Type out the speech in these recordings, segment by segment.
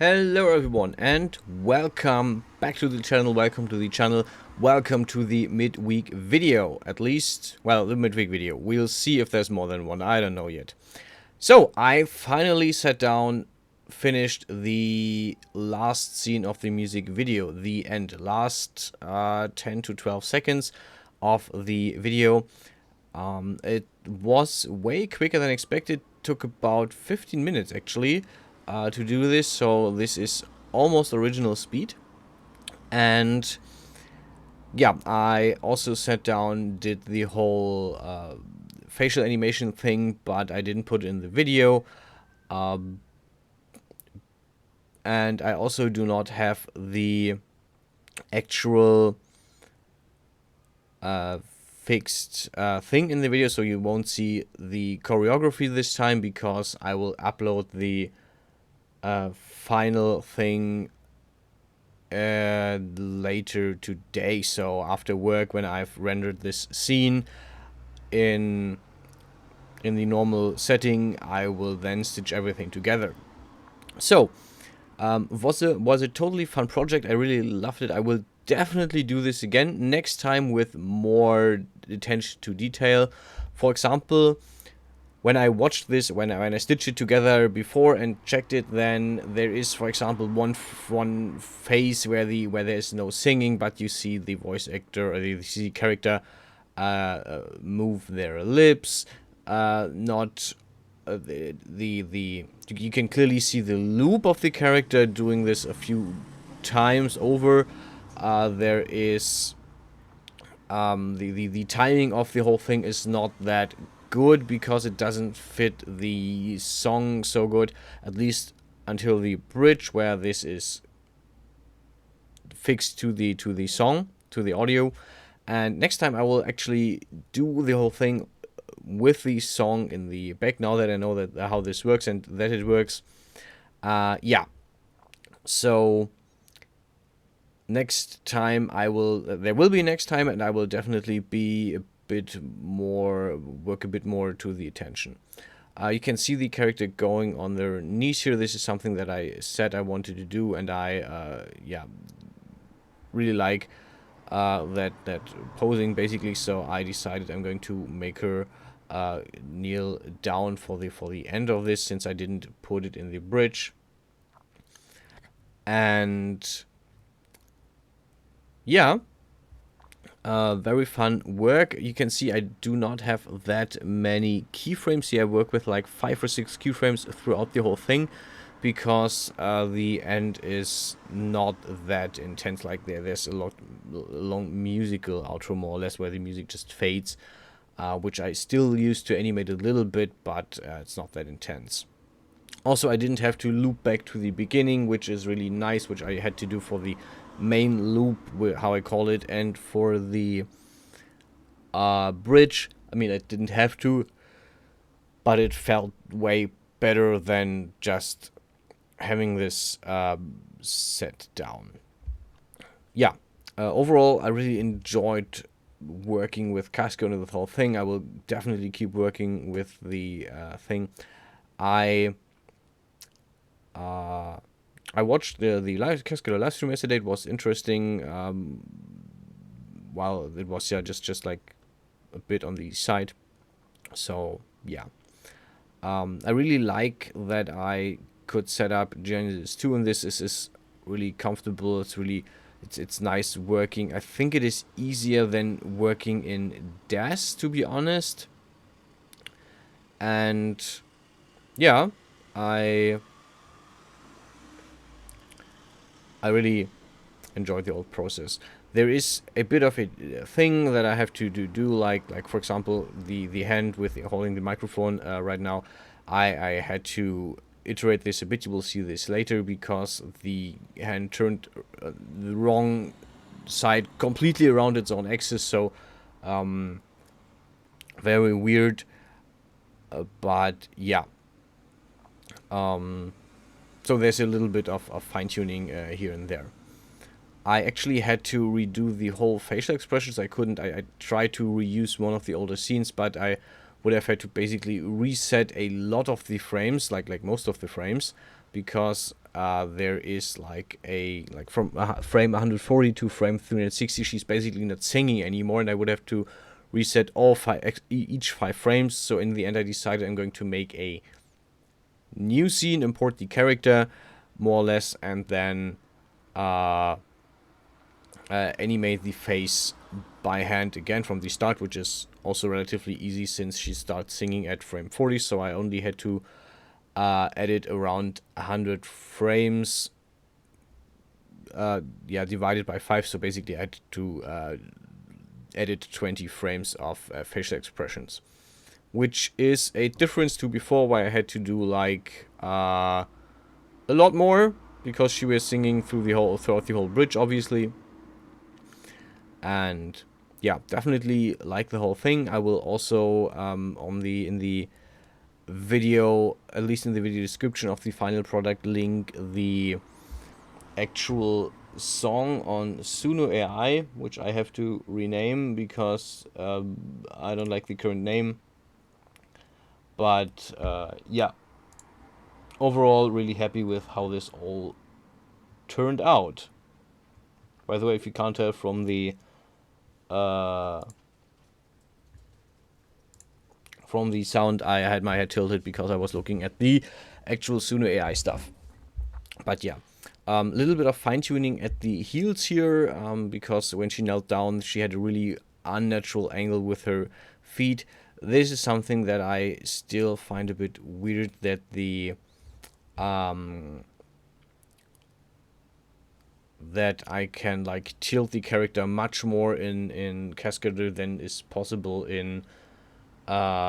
Hello everyone and welcome back to the channel, welcome to the midweek video, at least, well, the midweek video. We'll see if there's more than one, I don't know yet. So, I finally sat down, finished the last scene of the music video, the end, last 10 to 12 seconds of the video. It was way quicker than expected, took about 15 minutes actually. To do this, so this is almost original speed. And yeah, I also sat down, did the whole facial animation thing, but I didn't put it in the video. And I also do not have the actual fixed thing in the video, so you won't see the choreography this time, because I will upload the final thing later today. So after work, when I've rendered this scene in the normal setting, I will then stitch everything together. So was a totally fun project. I really loved it. I will definitely do this again next time with more attention to detail. For example, when I watched this, when I stitched it together before and checked it, then there is, for example, one phase where there is no singing, but you see the voice actor or the character move their lips. You can clearly see the loop of the character doing this a few times over. There is the timing of the whole thing is not that good, because it doesn't fit the song so good, at least until the bridge, where this is fixed to the song, to the audio. And next time I will actually do the whole thing with the song in the back, now that I know that how this works and that it works. Yeah, so next time there will be next time, and I will definitely be work a bit more to the attention. You can see the character going on their knees here. This is something that I said I wanted to do, and I really like that posing, basically. So I decided I'm going to make her kneel down for the end of this, since I didn't put it in the bridge. And yeah, very fun work. You can see I do not have that many keyframes here. I work with like 5 or 6 keyframes throughout the whole thing, because the end is not that intense. Like there's a long musical outro, more or less, where the music just fades, which I still use to animate a little bit, but it's not that intense. Also, I didn't have to loop back to the beginning, which is really nice, which I had to do for the main loop, how I call it, and for the bridge. I mean, I didn't have to, but it felt way better than just having this set down. Yeah, overall, I really enjoyed working with Cascadeur and the whole thing. I will definitely keep working with the thing. I watched the Cascadeur live stream yesterday. It was interesting. While it was just like a bit on the side. So yeah, I really like that I could set up Genesis 2, and this is really comfortable. It's nice working. I think it is easier than working in DAS, to be honest. And yeah, I really enjoyed the whole process. There is a bit of a thing that I have to do, like for example, the hand with holding the microphone right now. I had to iterate this a bit. You will see this later, because the hand turned the wrong side completely around its own axis. So very weird, but yeah. So there's a little bit of fine-tuning here and there. I actually had to redo the whole facial expressions. I couldn't. I tried to reuse one of the older scenes, but I would have had to basically reset a lot of the frames, like most of the frames. because there is from frame 140 to frame 360 she's basically not singing anymore, and I would have to reset all each 5 frames. So in the end I decided I'm going to make a new scene, import the character more or less, and then animate the face by hand again from the start, which is also relatively easy since she starts singing at frame 40. So I only had to edit around 100 frames, divided by 5. So basically I had to edit 20 frames of facial expressions, which is a difference to before, where I had to do like a lot more because she was singing throughout the whole bridge, obviously. And yeah, definitely like the whole thing. I will also in the video, at least in the video description of the final product, link the actual song on Suno AI, which I have to rename because I don't like the current name. But yeah, overall really happy with how this all turned out. By the way, if you can't tell from the sound, I had my head tilted because I was looking at the actual Suno AI stuff. But yeah, a little bit of fine-tuning at the heels here, because when she knelt down, she had a really unnatural angle with her feet. This is something that I still find a bit weird, that the that I can like tilt the character much more in Cascadeur than is possible in Des,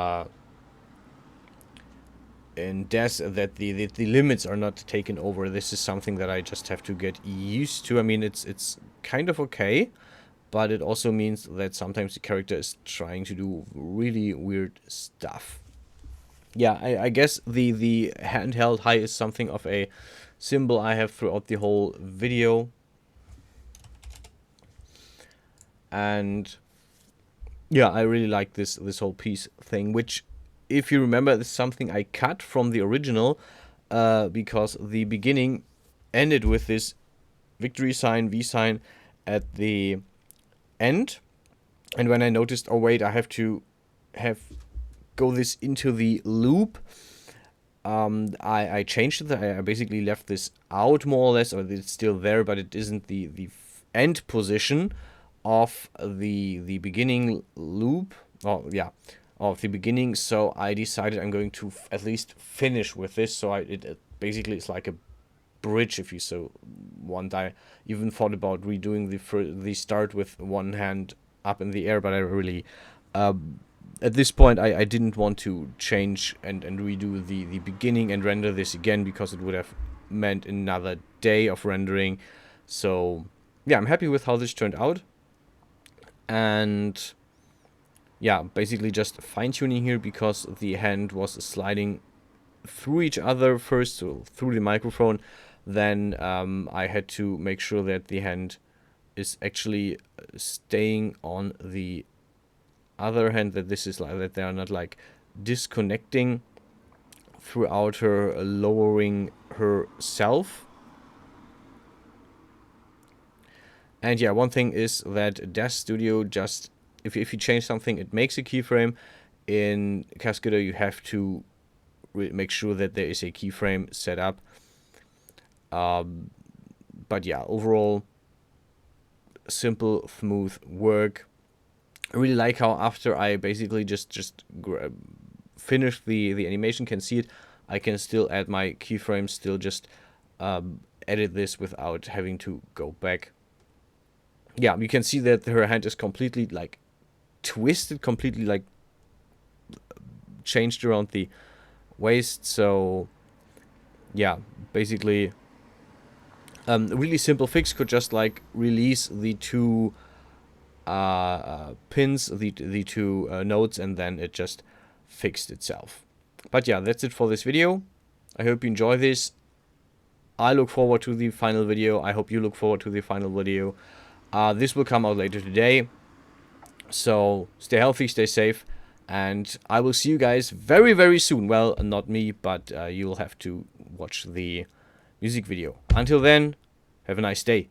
that the limits are not taken over. This is something that I just have to get used to. I mean, it's kind of okay, but it also means that sometimes the character is trying to do really weird stuff. Yeah, I guess the handheld high is something of a symbol I have throughout the whole video. And yeah, I really like this whole piece thing, which, if you remember, is something I cut from the original, because the beginning ended with this victory sign, V sign, at the end. And when I noticed, oh wait, I have to go this into the loop, I changed it. I basically left this out more or less, or it's still there, but it isn't the end position of the beginning loop. Oh yeah, of the beginning. So I decided I'm going to at least finish with this. So it basically is like a bridge, if you so want. I even thought about redoing the start with one hand up in the air, but I really at this point I didn't want to change and redo the beginning and render this again, because it would have meant another day of rendering. So yeah, I'm happy with how this turned out. And yeah, basically just fine-tuning here, because the hand was sliding through each other first, so through the microphone. Then I had to make sure that the hand is actually staying on the other hand, that this is like that they are not like disconnecting throughout her, lowering herself. And yeah, one thing is that Dash Studio just, if you change something, it makes a keyframe. In Cascadeur, you have to make sure that there is a keyframe set up. But yeah, overall, simple, smooth work. I really like how after I basically just finish the animation, can see it, I can still add my keyframes, still just edit this without having to go back. Yeah, you can see that her hand is completely like twisted, completely like changed around the waist. So yeah, basically a really simple fix. Could just like release the two pins, the two nodes, and then it just fixed itself. But yeah, that's it for this video. I hope you enjoy this. I look forward to the final video. I hope you look forward to the final video. This will come out later today. So stay healthy, stay safe, And I will see you guys very, very soon. Well, not me, but you'll have to watch the music video. Until then, have a nice day.